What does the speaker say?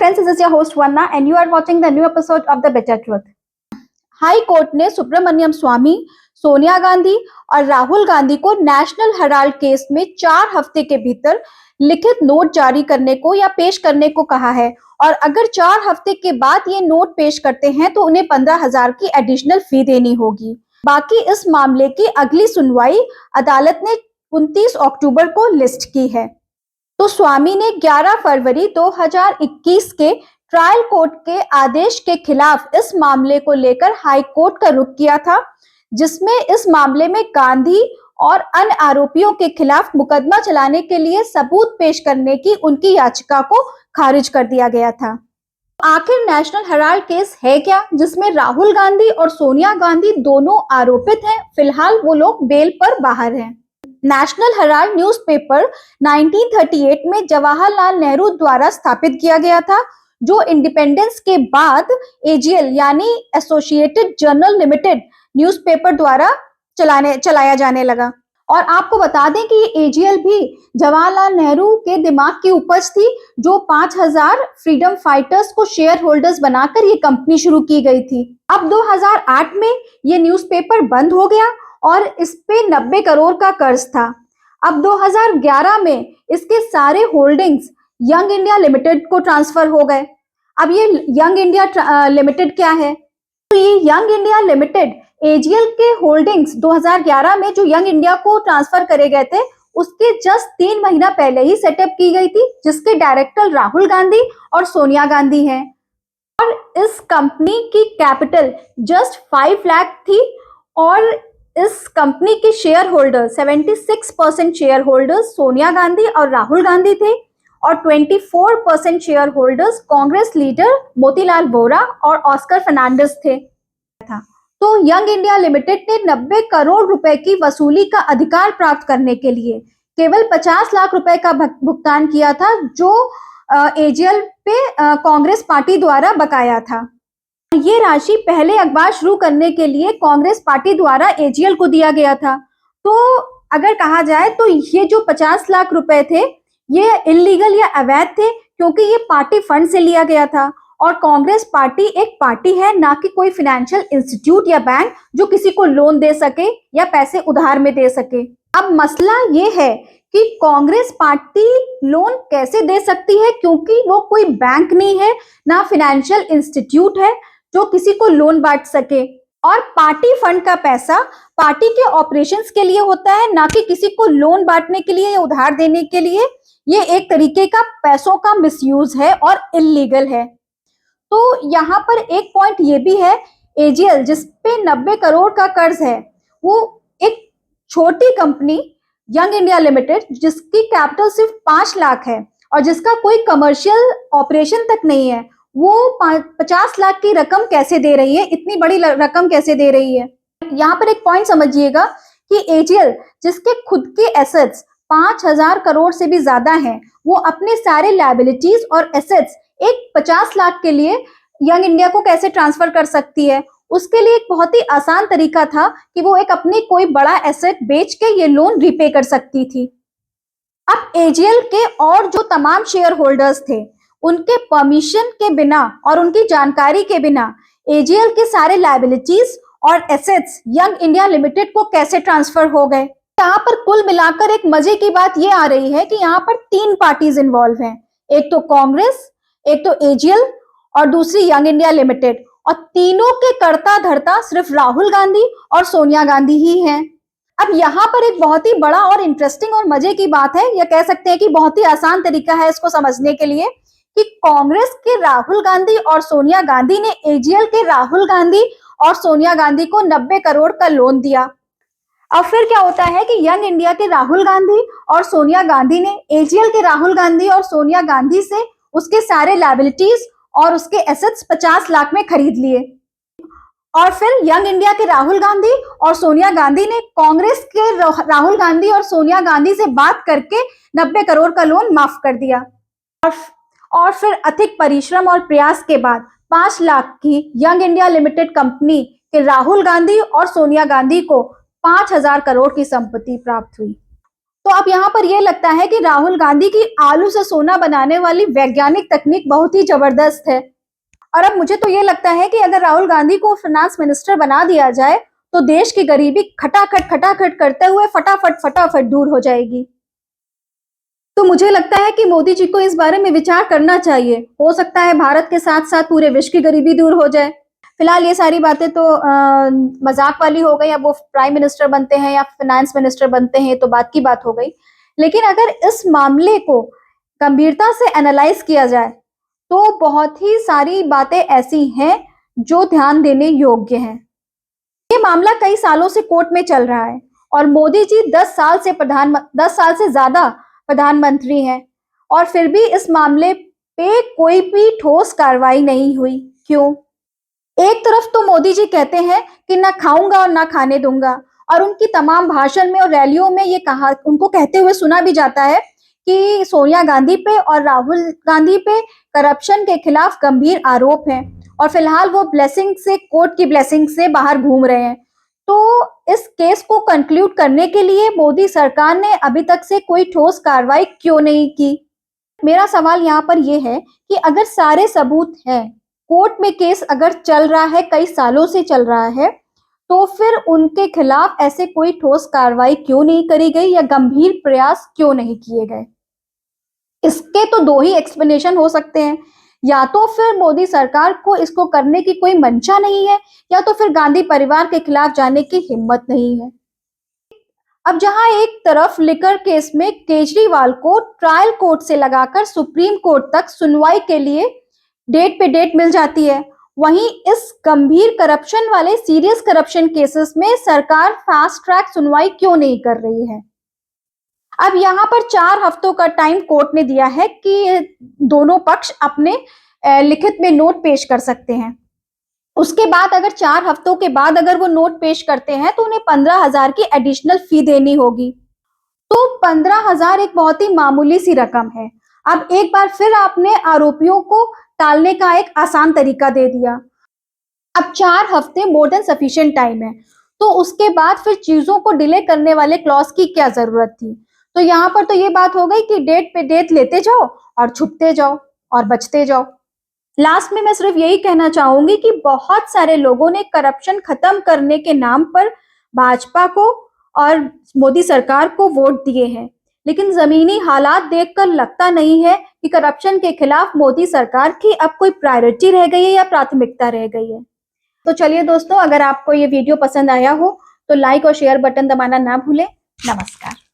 friends, this is your host Vanna and you are watching the new episode of The Bitter Truth. High court ने सुब्रमण्यम स्वामी, सोनिया गांधी और राहुल गांधी को national Herald case में 4 हफ्ते के भीतर लिखित नोट जारी करने को या पेश करने को कहा है और अगर 4 हफ्ते के बाद ये नोट पेश करते हैं तो उन्हें 15,000 की एडिशनल फी देनी होगी। बाकी इस मामले की अगली सुनवाई अदालत ने 29 अक्टूबर को लिस्ट की है। तो स्वामी ने 11 फरवरी 2021 के ट्रायल कोर्ट के आदेश के खिलाफ इस मामले को लेकर हाई कोर्ट का रुख किया था, जिसमें इस मामले में गांधी और अन्य आरोपियों के खिलाफ मुकदमा चलाने के लिए सबूत पेश करने की उनकी याचिका को खारिज कर दिया गया था। आखिर नेशनल हेराल्ड केस है क्या, जिसमें राहुल गांधी और सोनिया गांधी दोनों आरोपित हैं। फिलहाल वो लोग बेल पर बाहर हैं। नेशनल हेराल्ड न्यूज़पेपर 1938 में जवाहरलाल नेहरू द्वारा स्थापित किया गया था, जो इंडिपेंडेंस के बाद एजीएल यानी एसोसिएटेड जर्नल लिमिटेड न्यूज़पेपर द्वारा चलाया जाने लगा। और आपको बता दें कि ये एजीएल भी जवाहरलाल नेहरू के दिमाग की उपज थी, जो 5,000 फ्रीडम फाइटर्स को शेयर होल्डर्स बनाकर ये कंपनी शुरू की गई थी। अब 2008 में ये न्यूज़पेपर बंद हो गया और इस पे 90 करोड़ का कर्ज था। अब 2011 में इसके सारे होल्डिंग्स यंग इंडिया लिमिटेड को ट्रांसफर हो गए। अब ये यंग इंडिया लिमिटेड क्या है? तो ये यंग इंडिया लिमिटेड एजीएल के होल्डिंग्स 2011 में जो यंग इंडिया को ट्रांसफर करे गए थे, उसके जस्ट 3 महीना पहले ही सेटअप की गई थी, जिसके डायरेक्टर राहुल गांधी और सोनिया गांधी हैं। और इस कंपनी की कैपिटल जस्ट 5 लाख थी और इस कंपनी के share holder 76% share holders Sonia Gandhi और राहुल गांधी थे और 24% share holders Congress leader Motilal Vora और ऑस्कर फर्नांडिस थे। तो यंग इंडिया लिमिटेड ने 90 करोड़ रुपए की वसूली का अधिकार प्राप्त करने के लिए केवल 50 लाख रुपए का भुगतान किया था, जो एजीएल पे कांग्रेस पार्टी द्वारा बकाया था। ये राशि पहले अखबार शुरू करने के लिए कांग्रेस पार्टी द्वारा एजीएल को दिया गया था। तो अगर कहा जाए तो ये जो 50 लाख रुपए थे, ये इलीगल या अवैध थे, क्योंकि ये पार्टी फंड से लिया गया था और कांग्रेस पार्टी एक पार्टी है, ना कि कोई फाइनेंशियल इंस्टीट्यूट या बैंक जो किसी को लोन दे सके या पैसे उधार में दे सके। अब मसला ये है कि कांग्रेस पार्टी लोन कैसे दे सकती है, क्योंकि वो कोई बैंक नहीं है, ना फाइनेंशियल इंस्टीट्यूट है जो किसी को लोन बांट सके। और पार्टी फंड का पैसा पार्टी के ऑपरेशंस के लिए होता है, ना कि किसी को लोन बांटने के लिए या उधार देने के लिए। ये एक तरीके का पैसों का मिसयूज है और इलीगल है। तो यहाँ पर एक पॉइंट ये भी है, एजीएल जिस पे 90 करोड़ का कर्ज है, वो एक छोटी कंपनी यंग इंडिया लिमिटेड जिसकी कैपिटल सिर्फ 5 लाख है और जिसका कोई कमर्शियल ऑपरेशन तक नहीं है, वो 50 लाख की रकम कैसे दे रही है, इतनी बड़ी रकम कैसे दे रही है। यहाँ पर एक पॉइंट समझिएगा कि एजीएल जिसके खुद के एसेट्स 5,000 करोड़ से भी ज्यादा हैं, वो अपने सारे लायबिलिटीज और एसेट्स एक 50 लाख के लिए यंग इंडिया को कैसे ट्रांसफर कर सकती है। उसके लिए एक बहुत ही आसान तरीका था कि वो एक अपनी कोई बड़ा एसेट बेच के ये लोन रीपे कर सकती थी। अब एजीएल के और जो तमाम शेयर होल्डर्स थे, उनके परमिशन के बिना और उनकी जानकारी के बिना एजीएल के सारे लायबिलिटीज और एसेट्स यंग इंडिया लिमिटेड को कैसे ट्रांसफर हो गए। यहाँ पर कुल मिलाकर एक मजे की बात ये आ रही है कि यहाँ पर 3 पार्टीज इन्वॉल्व हैं, एक तो कांग्रेस, एक तो एजीएल और दूसरी यंग इंडिया लिमिटेड, और तीनों के कर्ता धर्ता सिर्फ राहुल गांधी और सोनिया गांधी ही हैं। अब यहाँ पर एक बहुत ही बड़ा और इंटरेस्टिंग और मजे की बात है, या कह सकते हैं कि बहुत ही आसान तरीका है इसको समझने के लिए, कि कांग्रेस के राहुल गांधी और सोनिया गांधी ने एजीएल के राहुल गांधी और सोनिया गांधी को 90 करोड़ का लोन दिया। अब फिर क्या होता है कि यंग इंडिया के राहुल गांधी और सोनिया गांधी ने एजीएल के राहुल गांधी और सोनिया गांधी से उसके सारे लायबिलिटीज और उसके एसेट्स 50 लाख में खरीद लिए। और फिर यंग इंडिया के राहुल गांधी और सोनिया गांधी ने कांग्रेस के राहुल गांधी और सोनिया गांधी से बात करके 90 करोड़ का लोन माफ कर दिया। और फिर अधिक परिश्रम और प्रयास के बाद 5 लाख की यंग इंडिया लिमिटेड कंपनी के राहुल गांधी और सोनिया गांधी को 5,000 करोड़ की संपत्ति प्राप्त हुई। तो अब यहाँ पर ये लगता है कि राहुल गांधी की आलू से सोना बनाने वाली वैज्ञानिक तकनीक बहुत ही जबरदस्त है। और अब मुझे तो ये लगता है कि अगर राहुल गांधी को फाइनेंस मिनिस्टर बना दिया जाए तो देश की गरीबी खटाखट करते हुए फटाफट दूर हो जाएगी। तो मुझे लगता है कि मोदी जी को इस बारे में विचार करना चाहिए। हो सकता है भारत के साथ साथ पूरे विश्व की गरीबी दूर हो जाए। फिलहाल ये सारी बातें तो मजाक वाली हो गई। अब वो प्राइम मिनिस्टर बनते हैं या फाइनेंस मिनिस्टर बनते हैं तो बात की बात हो गई। लेकिन अगर इस मामले को गंभीरता से एनालाइज किया जाए तो बहुत ही सारी बातें ऐसी हैं जो ध्यान देने योग्य हैं। ये मामला कई सालों से कोर्ट में चल रहा है और मोदी जी 10 साल से ज्यादा प्रधानमंत्री हैं और फिर भी इस मामले पे कोई भी ठोस कार्रवाई नहीं हुई। क्यों? एक तरफ तो मोदी जी कहते हैं कि ना खाऊंगा और ना खाने दूंगा, और उनकी तमाम भाषण में और रैलियों में ये कहा, उनको कहते हुए सुना भी जाता है कि सोनिया गांधी पे और राहुल गांधी पे करप्शन के खिलाफ गंभीर आरोप हैं और फिलहाल वो कोर्ट की ब्लेसिंग से बाहर घूम रहे हैं। तो इस केस को कंक्लूड करने के लिए मोदी सरकार ने अभी तक से कोई ठोस कार्रवाई क्यों नहीं की? मेरा सवाल यहाँ पर यह है कि अगर सारे सबूत हैं, कोर्ट में केस अगर चल रहा है, कई सालों से चल रहा है, तो फिर उनके खिलाफ ऐसे कोई ठोस कार्रवाई क्यों नहीं करी गई या गंभीर प्रयास क्यों नहीं किए गए? इसके तो दो ही एक्सप्लेनेशन हो सकते हैं। या तो फिर मोदी सरकार को इसको करने की कोई मंशा नहीं है, या तो फिर गांधी परिवार के खिलाफ जाने की हिम्मत नहीं है। अब जहां एक तरफ लिकर केस में केजरीवाल को ट्रायल कोर्ट से लगाकर सुप्रीम कोर्ट तक सुनवाई के लिए डेट पे डेट मिल जाती है, वहीं इस गंभीर करप्शन वाले सीरियस करप्शन केसेस में सरकार फास्ट ट्रैक सुनवाई क्यों नहीं कर रही है? अब यहाँ पर 4 हफ्तों का टाइम कोर्ट ने दिया है कि दोनों पक्ष अपने लिखित में नोट पेश कर सकते हैं। उसके बाद अगर 4 हफ्तों के बाद अगर वो नोट पेश करते हैं तो उन्हें 15,000 की एडिशनल फी देनी होगी। तो 15,000 एक बहुत ही मामूली सी रकम है। अब एक बार फिर आपने आरोपियों को टालने का एक आसान तरीका दे दिया। अब 4 हफ्ते मोर देन सफिशिएंट टाइम है, तो उसके बाद फिर चीजों को डिले करने वाले क्लॉज की क्या जरूरत थी? तो यहाँ पर तो ये बात हो गई कि डेट पे डेट लेते जाओ और छुपते जाओ और बचते जाओ। लास्ट में मैं सिर्फ यही कहना चाहूंगी कि बहुत सारे लोगों ने करप्शन खत्म करने के नाम पर भाजपा को और मोदी सरकार को वोट दिए हैं, लेकिन जमीनी हालात देखकर लगता नहीं है कि करप्शन के खिलाफ मोदी सरकार की अब कोई प्रायोरिटी रह गई है या प्राथमिकता रह गई है। तो चलिए दोस्तों, अगर आपको ये वीडियो पसंद आया हो तो लाइक और शेयर बटन दबाना ना भूलें। नमस्कार।